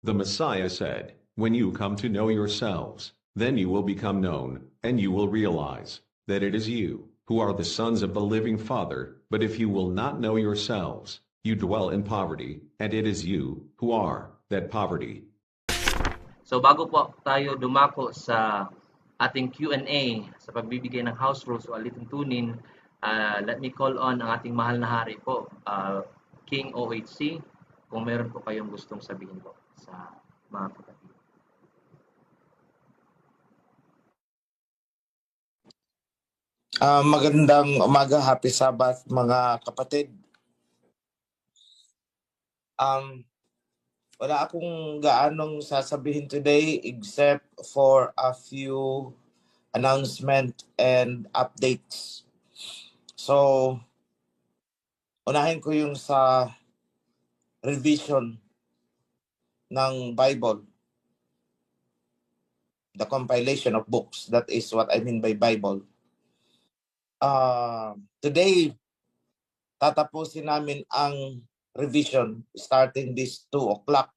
The Messiah said, "When you come to know yourselves, then you will become known, and you will realize that it is you who are the sons of the living Father. But if you will not know yourselves, you dwell in poverty, and it is you who are that poverty." So bago po tayo dumako sa ating Q&A sa pagbibigay ng house rules o alituntunin, let me call on ang ating mahal na hari po, King OHC, kung meron po kayong gustong sabihin po sa mga kapatid. Magandang umaga, happy Sabbath mga kapatid. Wala akong gaanong sasabihin today except for a few announcement and updates. So, unahin ko yung sa revision ng Bible. The compilation of books. That is what I mean by Bible. Today, tatapusin namin ang revision starting this 2 o'clock.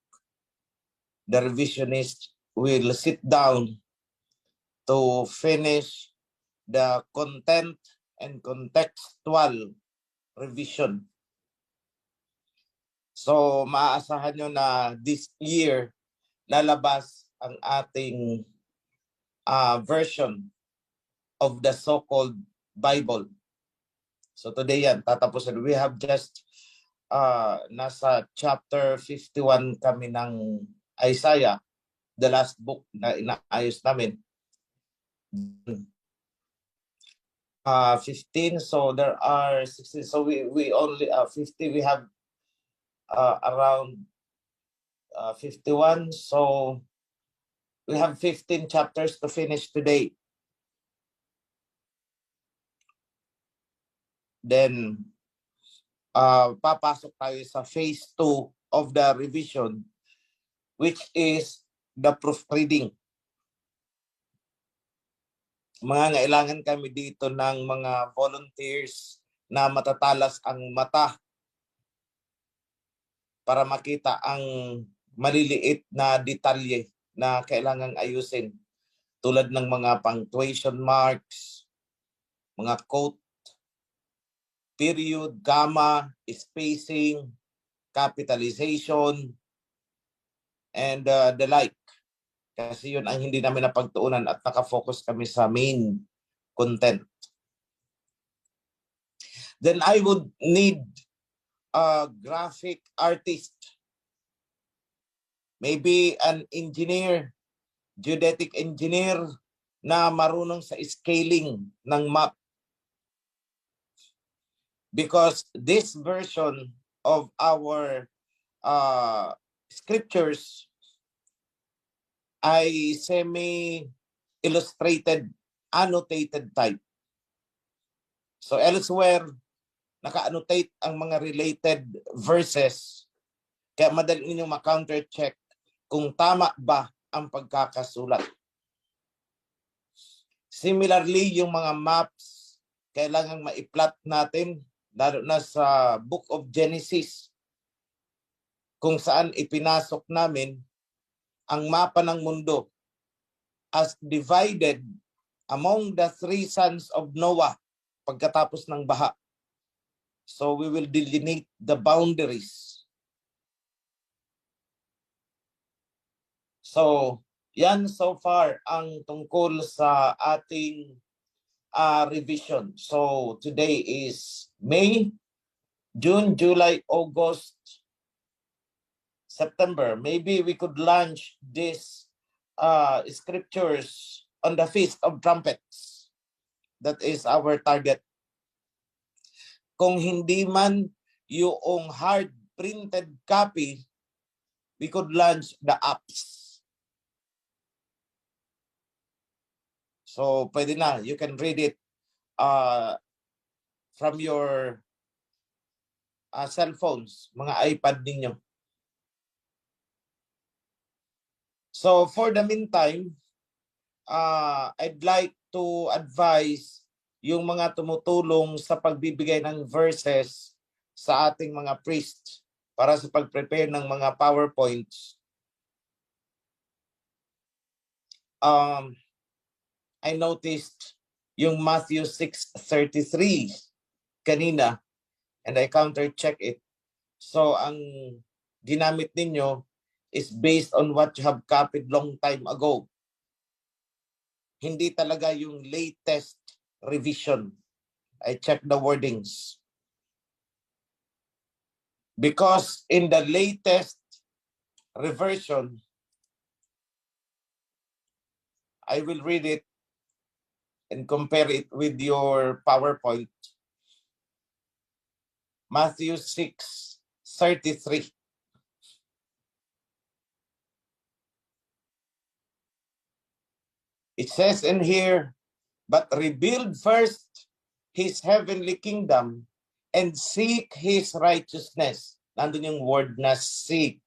The revisionist will sit down to finish the content and contextual revision. So maaasahan nyo na this year lalabas ang ating version of the so-called Bible. So today yan, tatapusin. We have just nasa chapter 51 kami ng Isaiah, the last book na inaayos namin. 15, so there are 16. So we only 50. We have around 51. So we have 15 chapters to finish today. Then papasok tayo sa phase 2 of the revision, which is the proofreading. Mangangailangan kami dito ng mga volunteers na matatalas ang mata para makita ang maliliit na detalye na kailangang ayusin, tulad ng mga punctuation marks, mga quote, period, comma, spacing, capitalization, and the like. Kasi yun ang hindi namin napagtuunan at nakafocus kami sa main content. Then I would need a graphic artist, maybe an engineer, geodetic engineer na marunong sa scaling ng map. Because this version of our scriptures ay semi-illustrated, annotated type. So elsewhere, naka-annotate ang mga related verses. Kaya madali ninyong ma-counter-check kung tama ba ang pagkakasulat. Similarly, yung mga maps, kailangan ma-plot natin, lalo na sa Book of Genesis, kung saan ipinasok namin ang mapa ng mundo as divided among the 3 sons of Noah pagkatapos ng baha. So we will delineate the boundaries. So yan so far ang tungkol sa ating revision. So today is May, June, July, August, September. Maybe we could launch this scriptures on the Feast of Trumpets. That is our target. Kung hindi man yung hard printed copy, we could launch the apps. So pwede na, you can read it from your cell phones, mga iPad ninyo. So for the meantime, I'd like to advise yung mga tumutulong sa pagbibigay ng verses sa ating mga priests para sa pag-prepare ng mga PowerPoints. I noticed yung Matthew 6:33 kanina, and I counter-check it. So ang ginamit ninyo is based on what you have copied long time ago. Hindi talaga yung latest revision. I checked the wordings. Because in the latest reversion, I will read it and compare it with your PowerPoint. Matthew 6:33. It says in here, but rebuild first his heavenly kingdom and seek his righteousness. Nandun yung word na seek.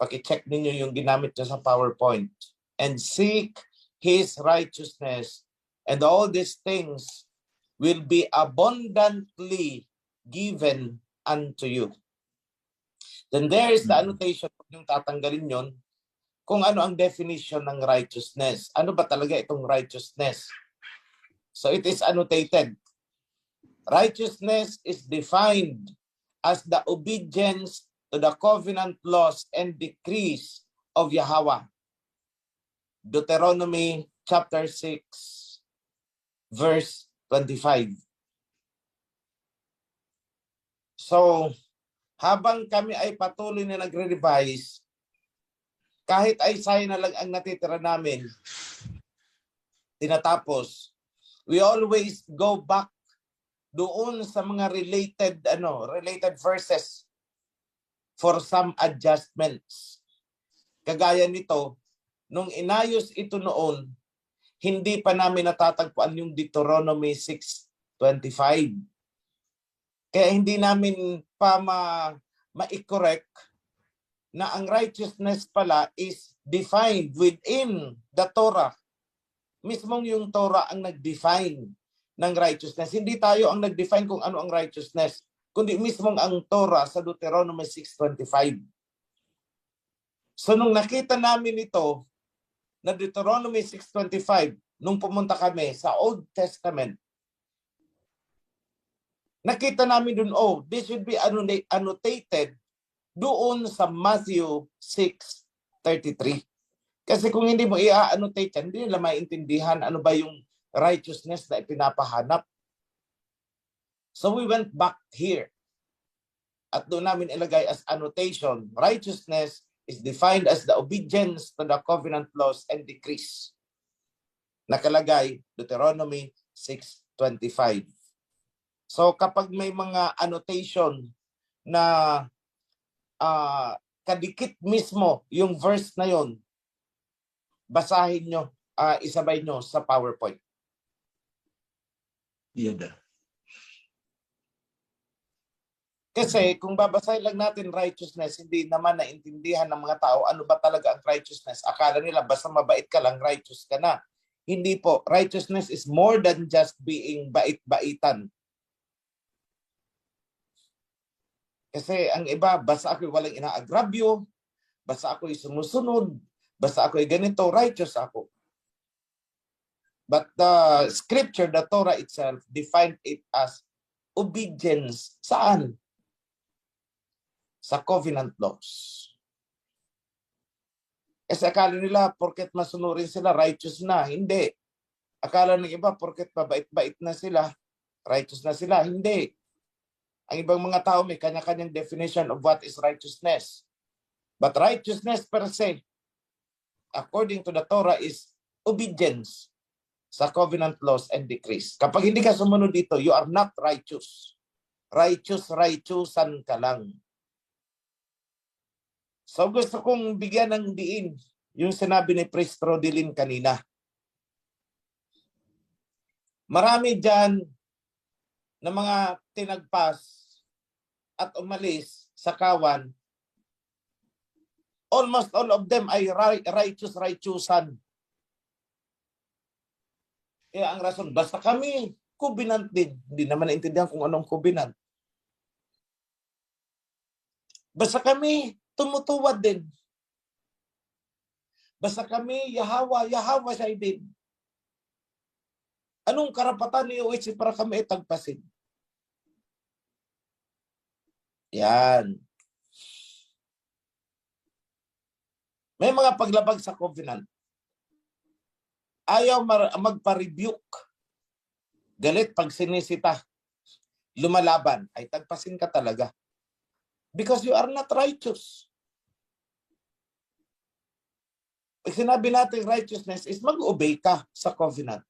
Paki-check ninyo yung ginamit nyo sa PowerPoint. And seek his righteousness, and all these things will be abundantly given unto you. Then there is the annotation, yung tatanggalin yon, kung ano ang definition ng righteousness. Ano ba talaga itong righteousness? So it is annotated. Righteousness is defined as the obedience to the covenant laws and decrees of Yahweh. Deuteronomy chapter 6, verse 25. So, habang kami ay patuloy na nagre-revise, kahit ay Isaiah na lang ang natitira namin, tinatapos, we always go back doon sa mga related verses for some adjustments. Kagaya nito, nung inayos ito noon, hindi pa namin natatagpuan yung Deuteronomy 6:25. Kaya hindi namin pa ma-correct na ang righteousness pala is defined within the Torah. Mismong yung Torah ang nag-define ng righteousness. Hindi tayo ang nag-define kung ano ang righteousness, kundi mismong ang Torah sa Deuteronomy 6:25. So nung nakita namin ito, na Deuteronomy 6:25, nung pumunta kami sa Old Testament, nakita namin dun, this should be annotated doon sa Matthew 6:33. Kasi kung hindi mo i-annotate yan, hindi nila maintindihan ano ba yung righteousness na ipinapahanap. So we went back here. At doon namin ilagay as annotation, righteousness is defined as the obedience to the covenant laws and decrees. Nakalagay, Deuteronomy 6:25. So kapag may mga annotation na kadikit mismo yung verse na yon, basahin nyo, isabay nyo sa PowerPoint. Yeah. Kasi kung babasahin lang natin righteousness, hindi naman naintindihan ng mga tao ano ba talaga ang righteousness. Akala nila basta mabait ka lang, righteous ka na. Hindi po. Righteousness is more than just being bait-baitan. Kasi ang iba, basta ako'y walang inaagrabyo, basta ako'y sumusunod, basta ako'y ganito, righteous ako. But the scripture, the Torah itself, defined it as obedience. Saan? Sa covenant laws. Kasi akala nila, porket masunurin sila, righteous na. Hindi. Akala ng iba, porket mabait-bait na sila, righteous na sila. Hindi. Ang ibang mga tao may kanya-kanyang definition of what is righteousness. But righteousness per se, according to the Torah, is obedience sa covenant laws and decrees. Kapag hindi ka sumunod dito, you are not righteous. Righteousan ka lang. So gusto kong bigyan ng diin yung sinabi ni Priest Rodilin kanina. Marami dyan na mga tinagpas at umalis sa kawan. Almost all of them ay righteousan. Kaya ang rason, basta kami covenant din. Hindi naman naintindihan kung anong covenant. Basta kami tumutuwad din. Basta kami, Yahawa siya din. Anong karapatan ni OHC para kami itagpasin? Yan. May mga paglabag sa covenant. Ayaw magpa-rebuke. Galit pag sinisita. Lumalaban. Ay tagpasin ka talaga. Because you are not righteous. Pag sinabi natin righteousness is mag-obey ka sa covenant.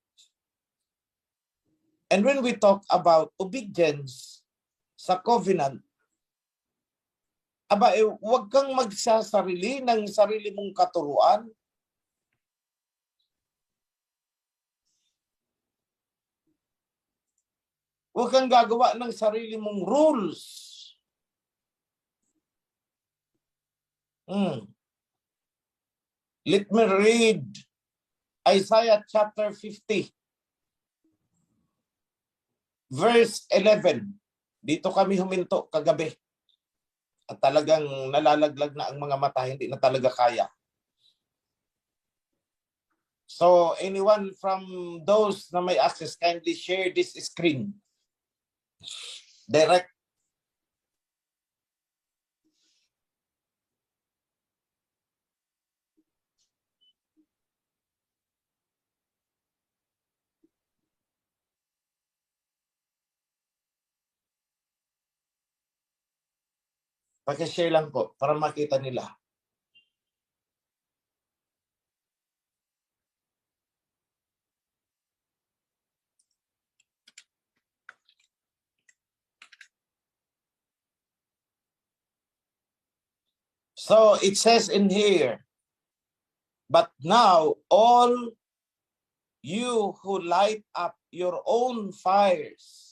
And when we talk about obedience sa covenant, huwag kang magsasarili ng sarili mong katuruan. Huwag kang gagawa ng sarili mong rules. Let me read Isaiah chapter 50, verse 11. Dito kami huminto kagabi. At talagang nalalaglag na ang mga mata, hindi na talaga kaya. So anyone from those na may access, kindly share this screen. Direct. Paki-share lang po para makita nila. So it says in here, but now all you who light up your own fires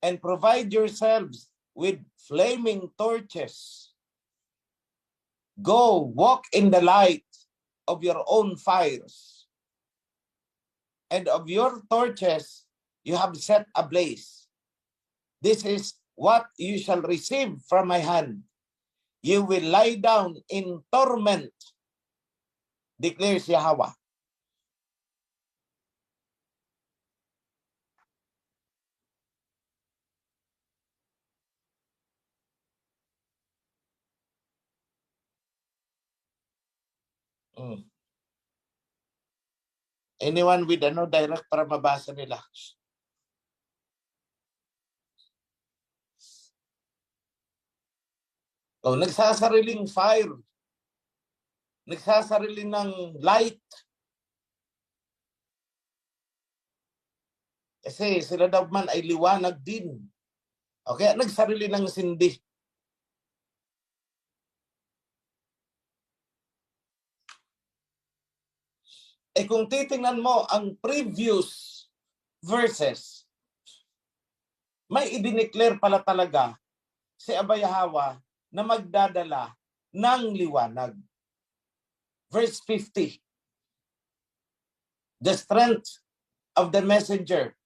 and provide yourselves with flaming torches, go walk in the light of your own fires, and of your torches you have set ablaze. This is what you shall receive from my hand. You will lie down in torment, declares Yahweh. Anyone with direct para mabasa nila? Oh, nagsasariling fire. Nagsasarili ng light. Kasi sila daw man ay liwanag din. Okay, nagsarili ng sindi. Kung titingnan mo ang previous verses, may idineclare pala talaga si Abba Yahweh na magdadala ng liwanag. Verse 50. The strength of the messenger.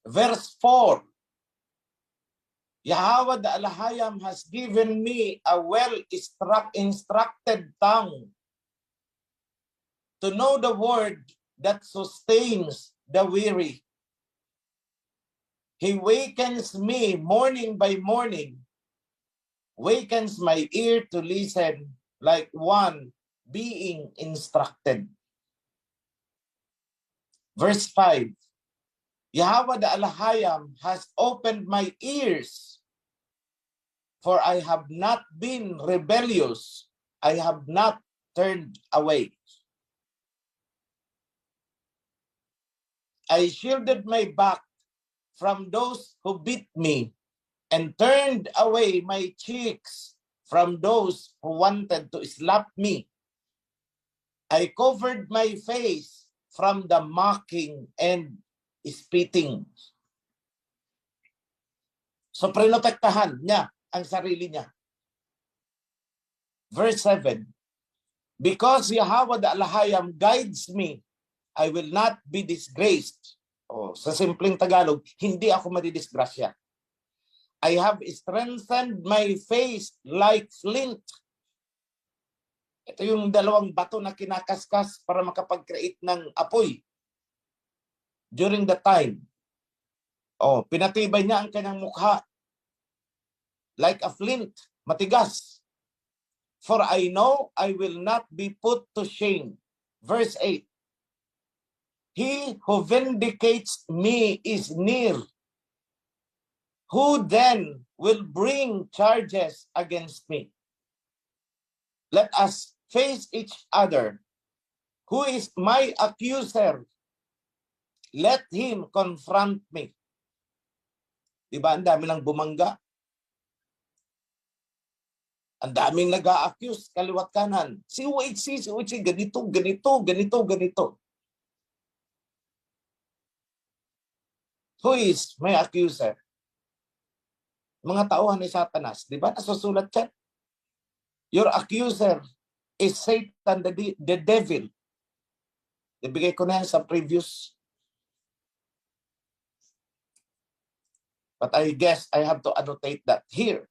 Verse 4. Yahweh the Alahayam has given me a well-instructed tongue to know the word that sustains the weary. He wakens me morning by morning, wakens my ear to listen like one being instructed. Verse 5. Yahweh the Alahayam has opened my ears, for I have not been rebellious, I have not turned away. I shielded my back from those who beat me, and turned away my cheeks from those who wanted to slap me. I covered my face from the mocking and spitting. So prinotektahan niya ang sarili niya. Verse 7. Because Yahweh the Alahayam guides me, I will not be disgraced. Sa simpleng Tagalog, hindi ako madidisgrasya. I have strengthened my face like flint. Ito yung dalawang bato na kinakaskas para makapag-create ng apoy. During the time, pinatibay niya ang kanyang mukha like a flint, matigas. For I know I will not be put to shame. Verse 8. He who vindicates me is near. Who then will bring charges against me? Let us face each other. Who is my accuser? Let him confront me. Diba, ang dami lang bumangga. Ang daming nag-a-accuse, kaliwat kanan. Si UHC, ganito, ganito, ganito, ganito. Who is my accuser? Mga tauhan ni Satanas. Di ba? Nasusulat yan. Your accuser is Satan, the devil. Ibigay ko na yan sa previous. But I guess I have to annotate that here.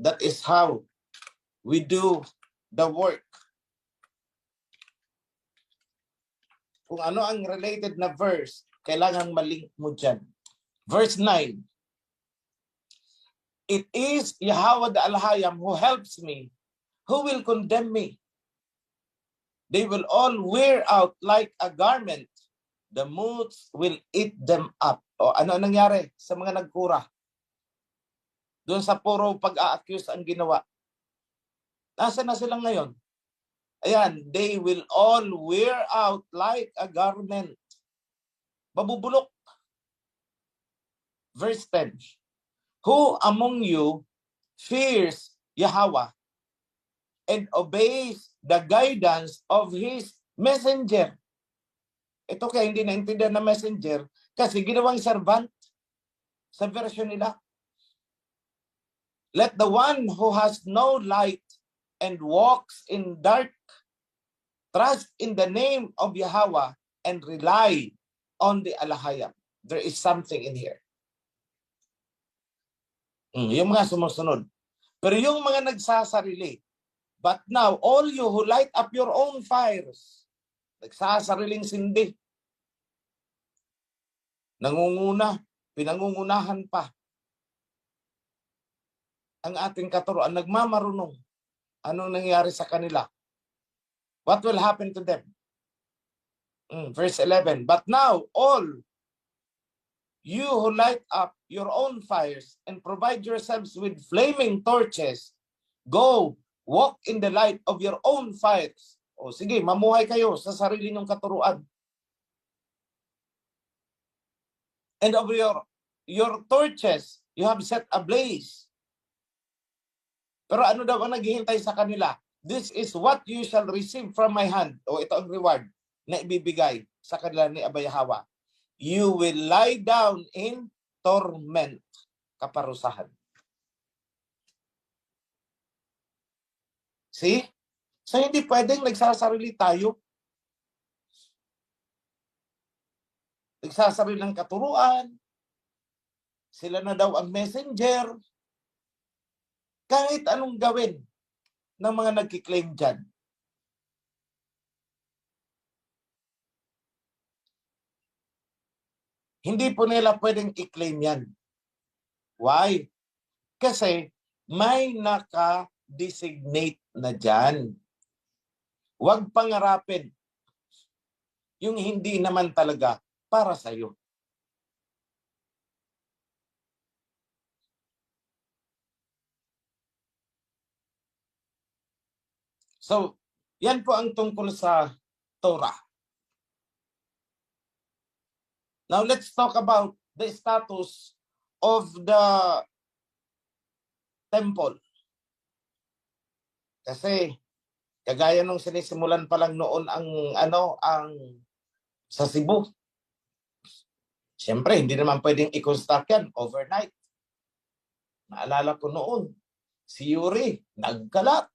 That is how we do the work. Kung ano ang related na verse, kailangan malink mo dyan. Verse 9. It is Yahweh the Alhayam who helps me. Who will condemn me? They will all wear out like a garment. The moths will eat them up. O ano nangyari sa mga nagkura? Doon sa puro pag-a-accuse ang ginawa. Nasaan na sila ngayon? Ayan, they will all wear out like a garment. Babubulok. Verse 10. Who among you fears Yahweh and obeys the guidance of his messenger? Ito kaya hindi naintindihan na messenger kasi ginawang servant sa version nila. Let the one who has no light and walks in dark trust in the name of Yahweh and rely on the Alhayam. There is something in here. Yung mga sumusunod. Pero yung mga nagsasarili, but now all you who light up your own fires, nagsasariling sindi, nangunguna, pinangungunahan pa ang ating katuruan, nagmamarunong. Anong nangyari sa kanila? What will happen to them? Verse 11. But now, all you who light up your own fires and provide yourselves with flaming torches, go, walk in the light of your own fires. O sige, mamuhay kayo sa sarili niyong katuruan. And of your torches, you have set ablaze. Pero ano daw ang naghihintay sa kanila? This is what you shall receive from my hand. O ito ang reward na ibibigay sa kanila ni Abba Yahweh. You will lie down in torment. Kaparusahan. See? So hindi pwedeng nagsasarili tayo. Nagsasarili ng katuruan. Sila na daw ang messenger. Kahit anong gawin ng mga nagkiklaim dyan. Hindi po nila pwedeng i-claim yan. Why? Kasi may naka-designate na dyan. Huwag pangarapin yung hindi naman talaga para sa'yo. So, yan po ang tungkol sa Torah. Now, let's talk about the status of the temple. Kasi, kagaya nung sinisimulan pa lang noon ang sa Cebu. Siyempre, hindi naman pwedeng i-construct yan overnight. Naalala ko noon, si Yuri, nagkalat.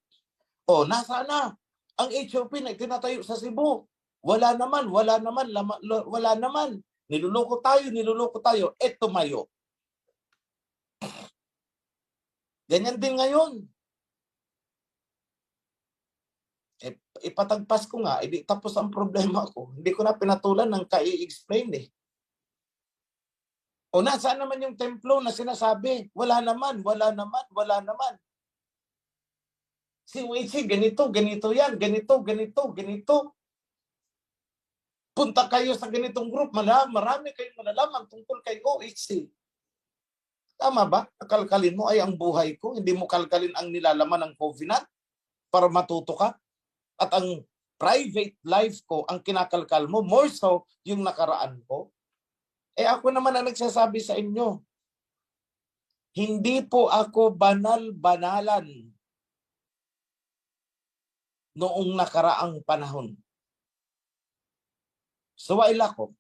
O, nasa na? Ang HOP na tinatayo sa Cebu. Wala naman, wala naman. Niluloko tayo. Tumayo. Ganyan din ngayon. Ipatagpas ko nga, edi tapos ang problema ko. Hindi ko na pinatulan ng kai-explain eh. O nasaan naman yung templo na sinasabi? Wala naman. Si OHC, ganito yan, ganito. Punta kayo sa ganitong group, marami kayong malalaman tungkol kay OHC. Tama ba? Kalkalin mo ay ang buhay ko, hindi mo kalkalin ang nilalaman ng covenant para matuto ka. At ang private life ko, ang kinakalkal mo, more so yung nakaraan ko. Ako naman ang nagsasabi sa inyo, hindi po ako banal-banalan noong nakaraang panahon. Suwaila ko,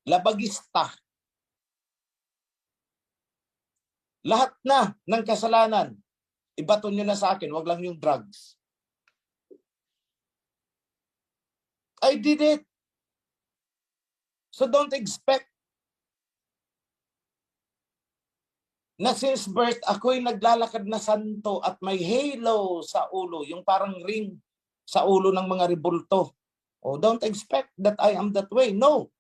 labagista. Lahat na ng kasalanan, ibaton nyo na sa akin, wag lang yung drugs. I did it. So don't expect na since birth ako'y naglalakad na santo at may halo sa ulo, yung parang ring sa ulo ng mga rebulto. Don't expect that I am that way. No.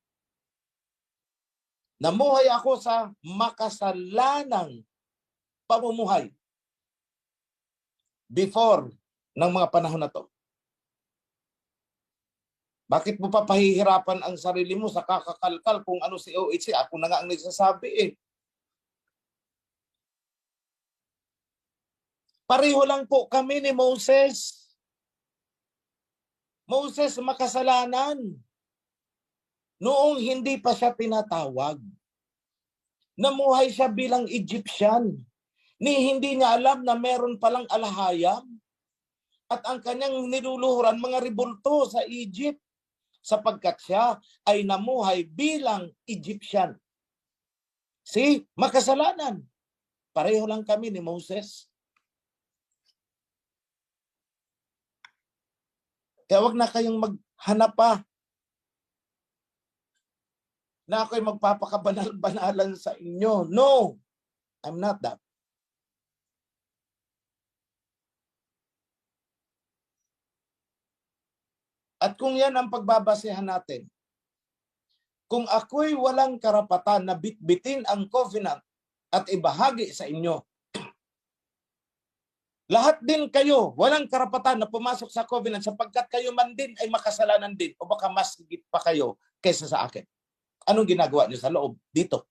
Namuhay ako sa makasalanang pamumuhay before ng mga panahon na to. Bakit mo pa pahihirapan ang sarili mo sa kakakalkal kung ano si OHC? Ako na nga ang nagsasabi eh. Pareho lang po kami ni Moses. Moses makasalanan. Noong hindi pa siya tinatawag. Namuhay siya bilang Egyptian. Hindi niya alam na meron palang alahayam. At ang kanyang niluluhuran mga rebulto sa Egypt. Sapagkat siya ay namuhay bilang Egyptian. See, makasalanan. Pareho lang kami ni Moses. Kaya wag na kayong maghanap pa na ako'y magpapakabanal-banalan sa inyo. No, I'm not that. At kung yan ang pagbabasehan natin, kung ako'y walang karapatan na bitbitin ang covenant at ibahagi sa inyo, lahat din kayo walang karapatan na pumasok sa covenant sapagkat kayo man din ay makasalanan din o baka mas higit pa kayo kaysa sa akin. Anong ginagawa niyo sa loob? Dito.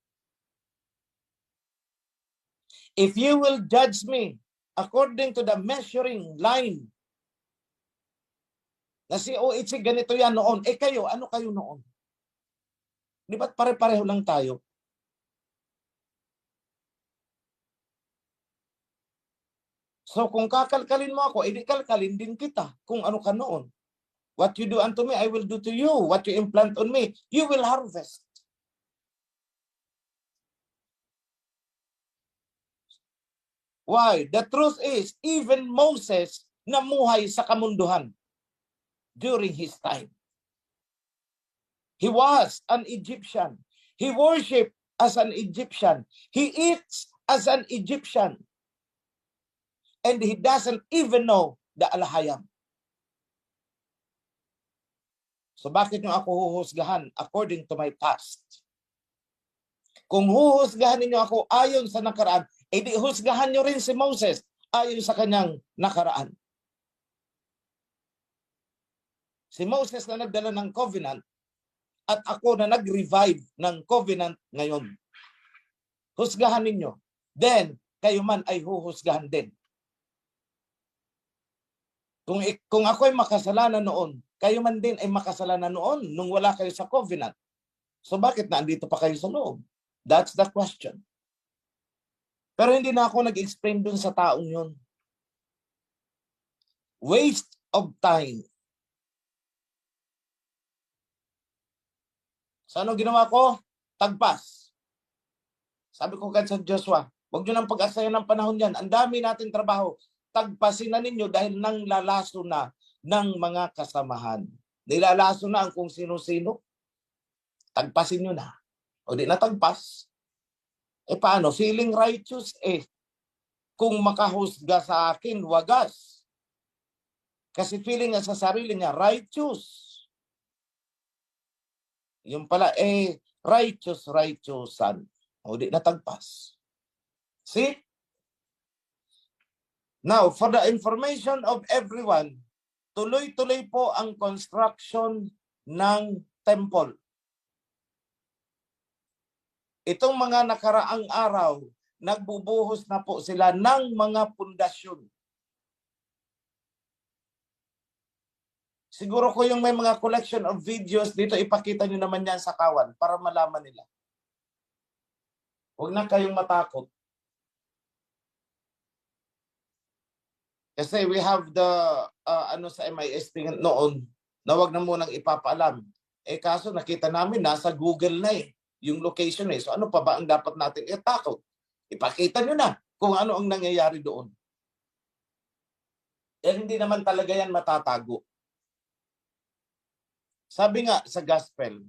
If you will judge me according to the measuring line na si OHC ganito yan noon, kayo, ano kayo noon? Di ba't pare-pareho lang tayo? So kung kakalkalin mo ako, edi kalkalin din kita kung ano ka noon. What you do unto me, I will do to you. What you implant on me, you will harvest. Why? The truth is, even Moses namuhay sa kamunduhan during his time. He was an Egyptian. He worshiped as an Egyptian. He eats as an Egyptian. And he doesn't even know the alahayam. So bakit nyo ako huhusgahan according to my past? Kung huhusgahan niyo ako ayon sa nakaraan, edi husgahan nyo rin si Moses ayon sa kanyang nakaraan. Si Moses na nagdala ng covenant at ako na nag-revive ng covenant ngayon. Husgahan ninyo. Then, kayo man ay huhusgahan din. Kung ako ay makasalanan noon, kayo man din ay makasalanan noon nung wala kayo sa covenant. So bakit naandito pa kayo sa loob? That's the question. Pero hindi na ako nag-explain dun sa taong yun. Waste of time. So ano ginawa ko? Tagpas. Sabi ko kay Joshua, huwag nyo nang pag-asayan ng panahon yan. Ang dami natin trabaho. Tagpasin na ninyo dahil nang lalaso na. ng mga kasamahan. Nilalaso na ang kung sino-sino. Tagpasin nyo na. O di natagpas. Paano? Feeling righteous kung makahusga sa akin, wagas. Kasi feeling niya sa sarili niya, righteous. Yung pala, righteousan. O di natagpas. See? Now, for the information of everyone, tuloy-tuloy po ang construction ng temple. Itong mga nakaraang araw, nagbubuhos na po sila ng mga pundasyon. Siguro ko yung may mga collection of videos dito, ipakita nyo naman yan sa kawan para malaman nila. Huwag na kayong matakot. Kasi we have the, sa MISP noon, na wag na munang ipapaalam. Kaso nakita namin, nasa Google na yung location . So ano pa ba ang dapat natin itakot? Ipakita nyo na kung ano ang nangyayari doon. Hindi naman talaga yan matatago. Sabi nga sa gospel,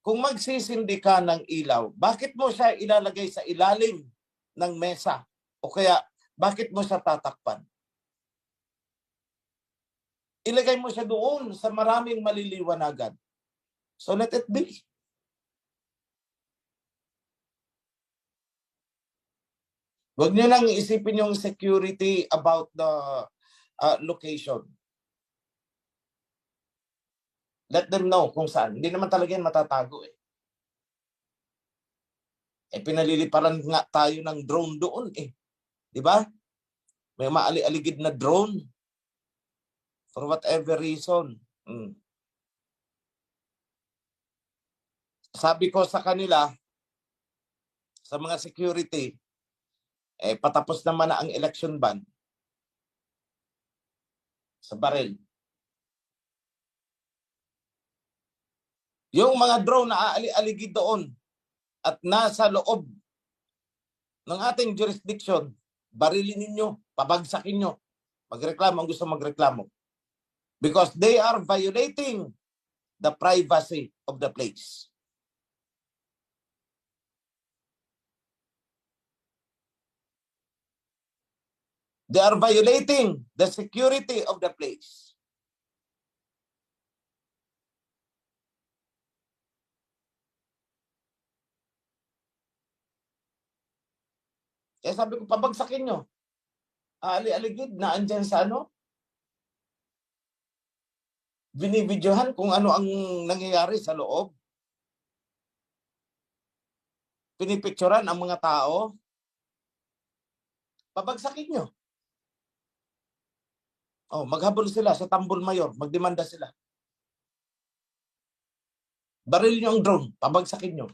kung magsisindi ka ng ilaw, bakit mo siya ilalagay sa ilalim ng mesa? O kaya, bakit mo siya tatakpan? Ilagay mo siya doon sa maraming maliliwanagan. So let it be. Huwag niyo lang isipin yung security about the location. Let them know kung saan. Hindi naman talaga yan matatago . Pinaliliparan nga tayo ng drone doon . Di ba? May maali-aligid na drone. For whatever reason. Sabi ko sa kanila, sa mga security, patapos naman na ang election ban sa baril. Yung mga drone na aali-aligid doon at nasa loob ng ating jurisdiction, barilin ninyo, pabagsakin nyo. Magreklamo ang gusto magreklamo. Because they are violating the privacy of the place. They are violating the security of the place. Kaya sabi ko, pabagsakin nyo. Ali-aligid na andyan sa binibidyohan kung ano ang nangyayari sa loob. Pinipicturan ang mga tao. Pabagsakin nyo. Maghabol sila sa Tambol Mayor. Magdemanda sila. Baril nyo ang drone. Pabagsakin nyo.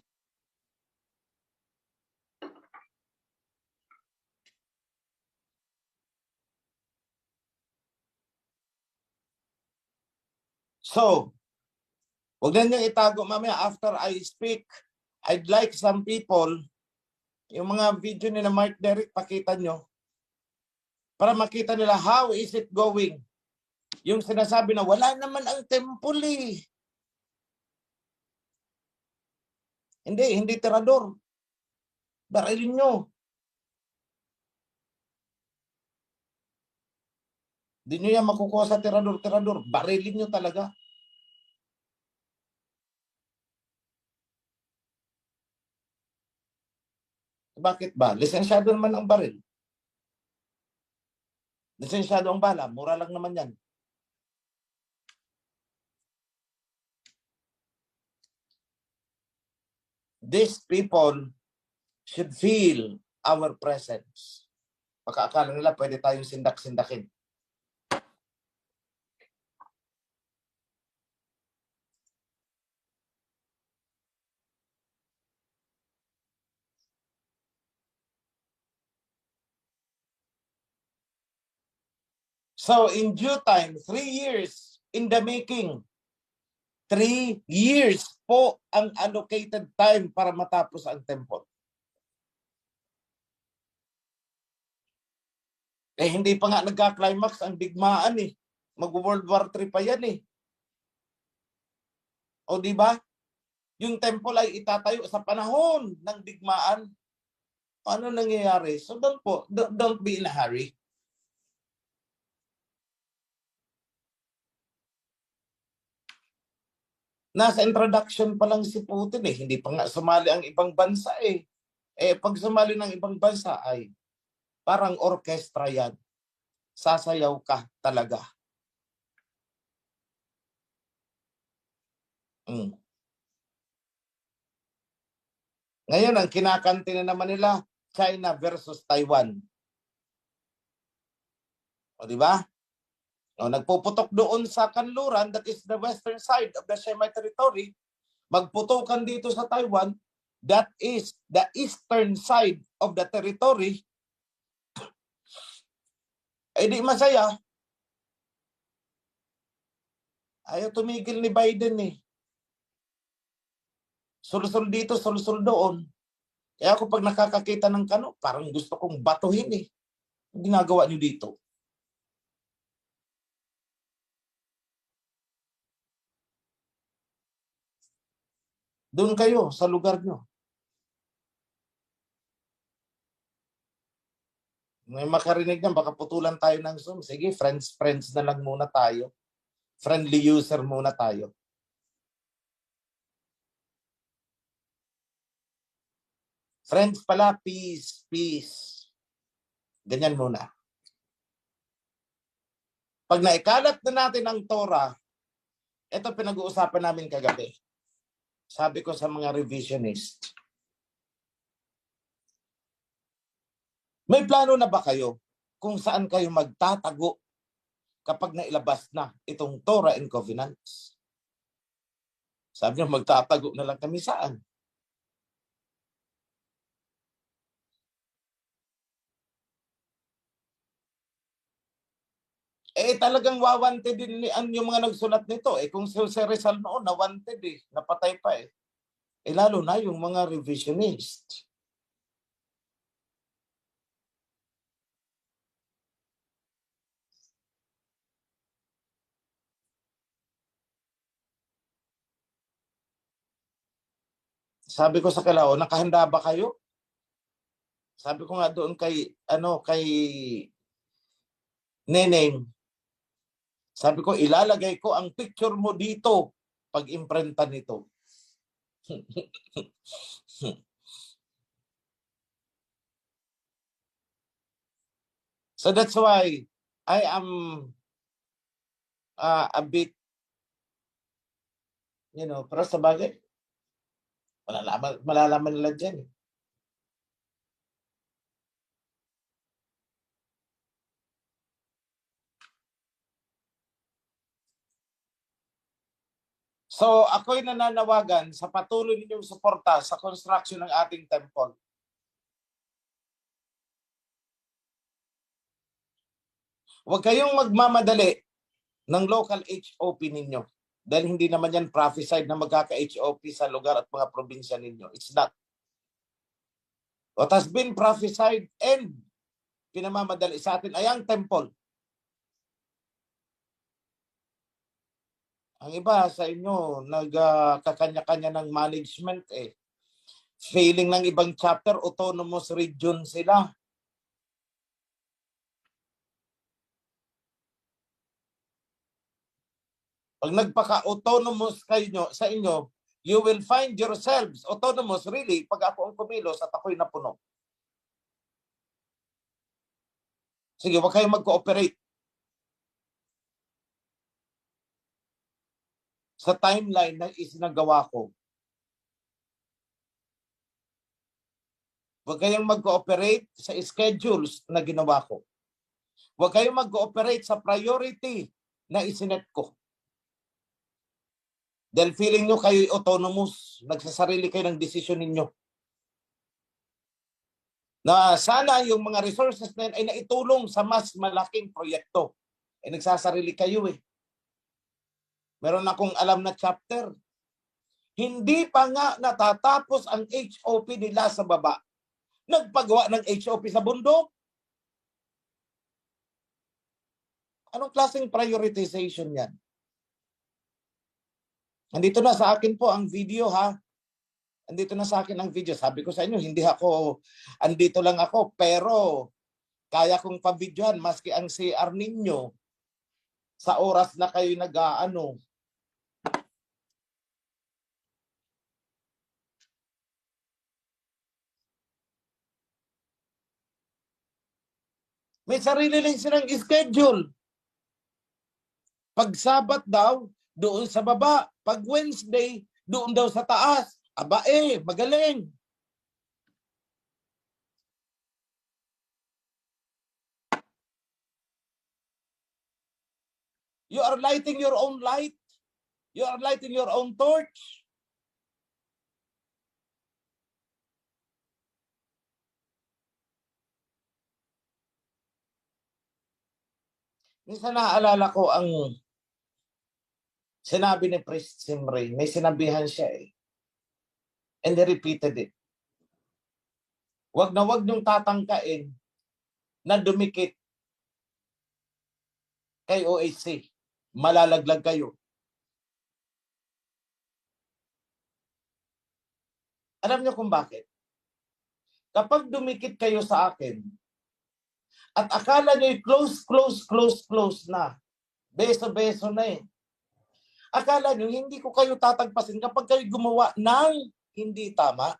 So, huwag na nyo itago mamaya after I speak. I'd like some people, yung mga video ni na Mark Derek, pakita nyo. Para makita nila how is it going. Yung sinasabi na wala naman ang temple . Hindi tirador. Barilin nyo. Hindi nyo yan makukuha sa tirador. Barilin nyo talaga. Bakit ba? Lisensyado naman ang baril. Lisensyado ang bala. Mura lang naman yan. These people should feel our presence. Baka akala nila pwede tayong sindak-sindakin. So in due time, 3 years in the making. 3 years po ang allocated time para matapos ang temple. Hindi pa nga nagka-climax ang digmaan . Mag-World War III pa yan eh. O di ba? Yung temple ay itatayo sa panahon ng digmaan. Ano nangyayari? So don't be in a hurry. Nasa introduction pa lang si Putin eh. Hindi pa nga sumali ang ibang bansa eh. Pag sumali ng ibang bansa ay parang orkestra yan. Sasayaw ka talaga. Ngayon, ang kinakanti na naman nila, China versus Taiwan. O di ba? O, nagpuputok doon sa kanluran, that is the western side of the semi-territory. Magputukan dito sa Taiwan, that is the eastern side of the territory. Di masaya. Ayaw tumigil ni Biden eh. Sul-sul dito, sul-sul doon. Kaya ako pag nakakakita ng kano, parang gusto kong batuhin eh. Ang ginagawa niyo dito. Doon kayo sa lugar niyo. May makarinig na, baka putulan tayo ng Zoom. Sige, friends na lang muna tayo. Friendly user muna tayo. Friends pala, peace. Ganyan muna. Pag naikalat na natin ang Torah, ito pinag-uusapan namin kagabi. Sabi ko sa mga revisionist, may plano na ba kayo kung saan kayo magtatago kapag nailabas na itong Torah and Covenants? Sabi niyo, magtatago na lang kami saan? Talagang wawanted din yung mga nagsulat nito. Kung si Jose Rizal noon, nawanted eh. Napatay pa eh. Lalo na yung mga revisionist. Sabi ko sa kalao, nakahanda ba kayo? Sabi ko nga doon kay Neneng, sabi ko, ilalagay ko ang picture mo dito pag imprintan nito. So that's why I am a bit, pero sa bagay, malalaman nila dyan. So ako'y nananawagan sa patuloy ninyong suporta sa construction ng ating temple. Huwag kayong magmamadali ng local HOP ninyo. Dahil hindi naman yan prophesied na magkaka-HOP sa lugar at mga probinsya ninyo. It's not. What has been prophesied and pinamamadali sa atin ay ang temple. Ang iba sa inyo, nagkakanya-kanya ng management eh. Failing ng ibang chapter, autonomous region sila. Pag nagpaka-autonomous kayo sa inyo, you will find yourselves autonomous really pag ako ang kumilos at ako'y napuno. Sige, huwag kayong mag-cooperate. Sa timeline na isinagawa ko. Huwag kayong mag-cooperate sa schedules na ginawa ko. Huwag kayong mag-cooperate sa priority na isinet ko. Dahil feeling nyo kayo'y autonomous, nagsasarili kayo ng desisyon ninyo. Na sana yung mga resources na yun ay naitulong sa mas malaking proyekto. Nagsasarili kayo eh. Meron akong alam na chapter. Hindi pa nga natatapos ang HOP nila sa baba. Nagpagawa ng HOP sa bundok. Anong klaseng prioritization yan? Andito na sa akin po ang video ha. Andito na sa akin ang video. Sabi ko sa inyo, hindi ako, andito lang ako, pero kaya kong pabidyohan maski ang CR ninyo sa oras na kayo nag-aano. May sarili lang silang schedule. Pag Sabat daw, doon sa baba. Pag Wednesday, doon daw sa taas. Aba magaling. You are lighting your own light. You are lighting your own torch. Minsan naaalala ko ang sinabi ni Priest Simray. May sinabihan siya eh. And he repeated it. Wag niyong tatangkain na dumikit kay OAC. Malalaglag kayo. Alam niyo kung bakit? Kapag dumikit kayo sa akin, at akala niyo close na, beso-beso na eh. Akala niyo hindi ko kayo tatagpasin kapag kayo gumawa ng hindi tama.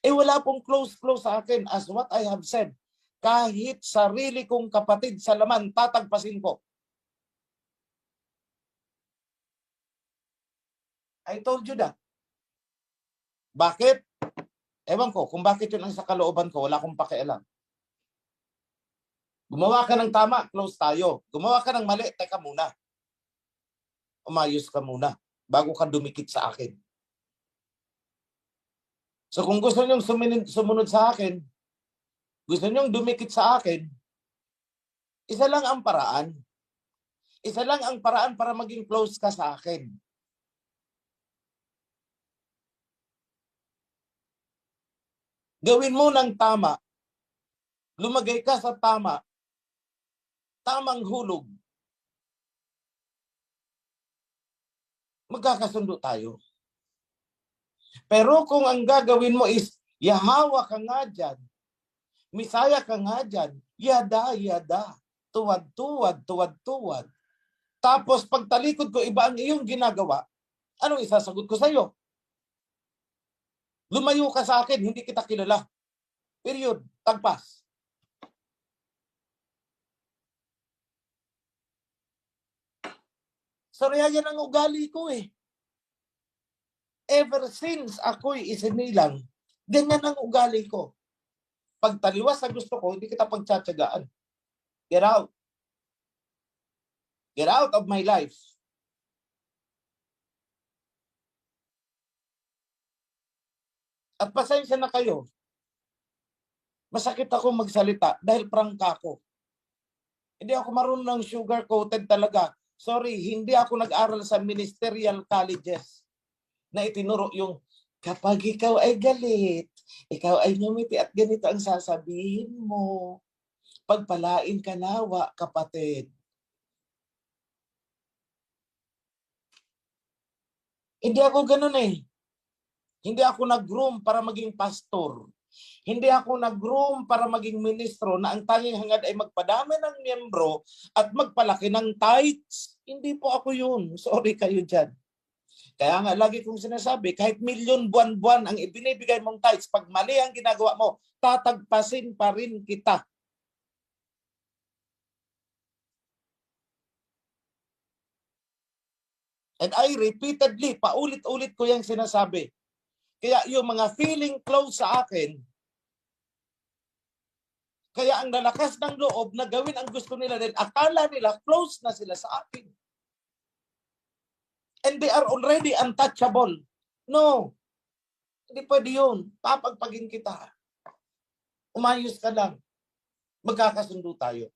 Eh wala pong close sa akin. As what I have said, kahit sarili kong kapatid sa laman, tatagpasin ko. I told you that. Bakit? Ewan ko, kung bakit yun ang sa kalooban ko, wala akong pakialam. Gumawa ka ng tama, close tayo. Gumawa ka ng mali, teka muna. Umayos ka muna bago ka dumikit sa akin. So kung gusto nyong sumunod sa akin, gusto nyong dumikit sa akin, isa lang ang paraan. Isa lang ang paraan para maging close ka sa akin. Gawin mo ng tama. Lumagay ka sa tama. Tamang hulog. Magkakasundo tayo. Pero kung ang gagawin mo is, yahawa ka nga dyan, misaya ka nga dyan, yada, tuwad. Tapos pagtalikod ko, iba ang iyong ginagawa, anong isasagot ko sa iyo? Lumayo ka sa akin, hindi kita kilala. Period. Tagpas. Sorry, yan ang ugali ko eh. Ever since ako'y isinilang, ganyan ang ugali ko. Pag taliwas sa gusto ko, hindi kita pagtsatsagaan. Get out. Get out of my life. At pasensya na kayo. Masakit ako magsalita dahil prangka ako. Hindi ako marunong sugar-coated talaga. Sorry, hindi ako nag-aral sa ministerial colleges na itinuro yung kapag ikaw ay galit, ikaw ay ngumiti at ganito ang sasabihin mo. Pagpalain ka nawa, kapatid. Hindi ako ganun eh. Hindi ako nag-groom para maging pastor. Hindi ako nag-groom para maging ministro na ang tanging hangad ay magpadami ng miyembro at magpalaki ng tithes. Hindi po ako yun. Sorry kayo dyan. Kaya nga lagi kong sinasabi, kahit milyon buwan-buwan ang ibinibigay mong tithes, pag mali ang ginagawa mo, tatagpasin pa rin kita. And I repeatedly, paulit-ulit ko yung sinasabi. Kaya yung mga feeling close sa akin, kaya ang lalakas ng loob na gawin ang gusto nila din, akala nila close na sila sa akin. And they are already untouchable. No. Hindi pwede yun. Papagpagin kita. Umayos ka lang. Magkakasundo tayo.